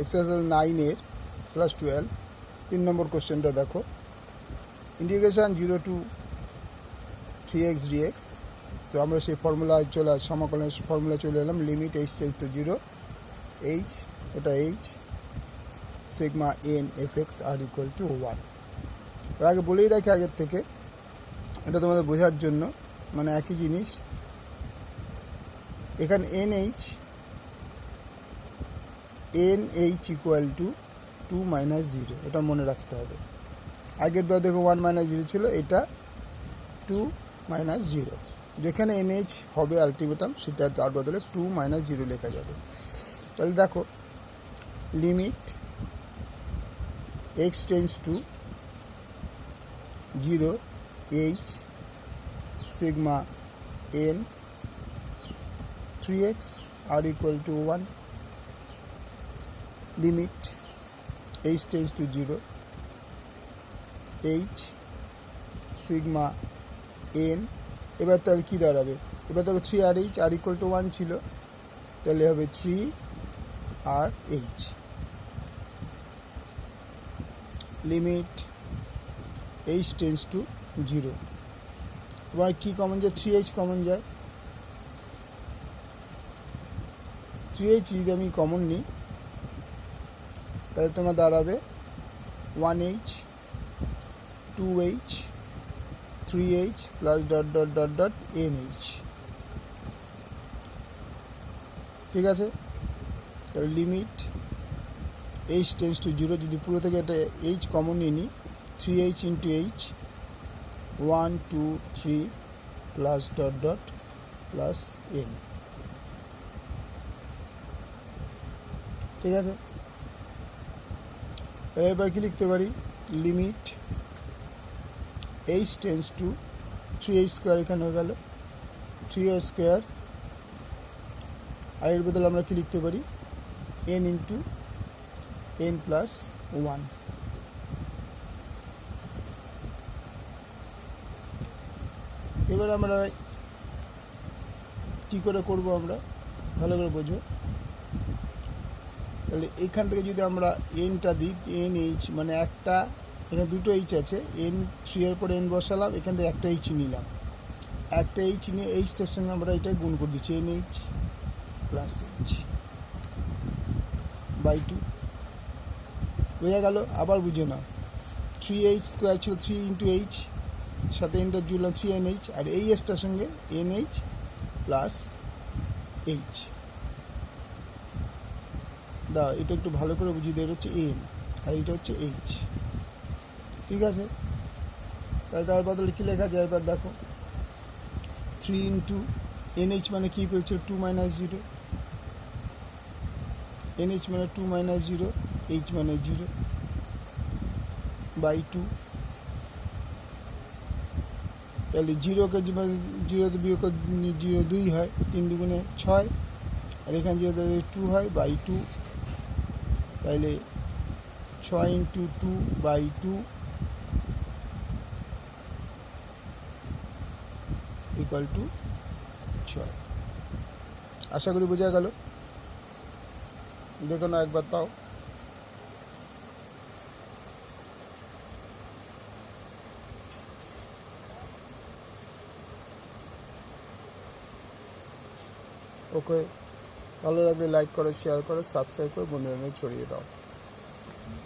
Exercise 9 class 12 3 নম্বর কোশ্চেনটা দেখো। Integration 0 to 3x dx। So আমরা সেই ফর্মুলায় সমাকলনের ফর্মুলা চলে এলাম। Limit h tends to 0, h এটা h সিগমা n fx আর ইকুয়াল টু 1। আগে বলেই রাখি আগের থেকে, এটা তোমাদের বোঝার জন্য, মানে একই জিনিস। এখানে nh ইকুয়াল টু 2 মাইনাস 0, এটা মনে রাখতে হবে। আগের বার দেখো 1 মাইনাস 0 ছিল, এটা 2 মাইনাস 0। যেখানে nh হবে আলটিমেটাম, সেটা তার বদলে 2 মাইনাস 0 লেখা যাবে। তাহলে দেখো, limit x tends to 0, h sigma n 3x আর equal to 1। Limit h tends to 0, h sigma n। এবার তাহলে কী দাঁড়াবে? এবার দেখো 3 আর h আর ইকুয়াল টু 1 ছিল, তাহলে হবে 3 আর h। Limit h tends to 0। এবার কী কমন যায়? 3h কমন যায়। 3h যদি আমি কমন নিই, তাহলে তোমার দাঁড়াবে 1h 2h 3h plus dot dot dot dot nh। ঠিক আছে? তাহলে লিমিট h টেন্ডস টু 0, যদি পুরো থেকে এটা h কমন নিয়ে নিই, 3h into h 1 2 3 plus dot dot plus n। ঠিক আছে? এবার কি লিখতে পারি? Limit h tends two 3h square, এখানে হয়ে গেল 3h স্কোয়ার। আর এর বদলে আমরা কি লিখতে পারি? n into n plus 1। এবার আমরা কী করে করব? আমরা ভালো করে বোঝো। তাহলে এখান থেকে যদি আমরা nটা দিই, nh মানে একটা, এখানে দুটো h আছে, n 3 এর পরে n বসালাম, এখান থেকে একটা h নিলাম। একটা h নিয়ে hটার সঙ্গে আমরা এটা গুণ করে দিচ্ছি, nh প্লাস h বাই 2। বোঝা গেল? আবার বুঝে নাও, 3h স্কোয়ার ছিল 3 ইন্টু h, সাথে nটা জুড়লাম 3nh, আর এই hটার সঙ্গে nh প্লাস h। দা এটা একটু ভালো করে বুঝিয়ে দেয়, এটা হচ্ছে n আর এটা হচ্ছে h। ঠিক আছে? তাহলে তার বদলে কী লেখা যায়? এবার দেখো, 3 ইন্টু nh মানে কী পেয়েছিল? 2 মাইনাস 0। nh মানে 2 মাইনাস 0, h মানে 0 বাই 2। তাহলে 0কে 0তে বিয়োগ 0 2 হয়, 3 দুগুণে 6, আর এখানে 0 2 হয় বাই 2। তাহলে 6 ইন্টু 2 বাই 2 ইকুয়াল টু 6। আশা করি বোঝা গেল। দেখো না একবার তাও। ওকে, ভালো লাগলে লাইক করো, শেয়ার করো, সাবস্ক্রাইব করো, বন্ধুদের ছড়িয়ে দাও।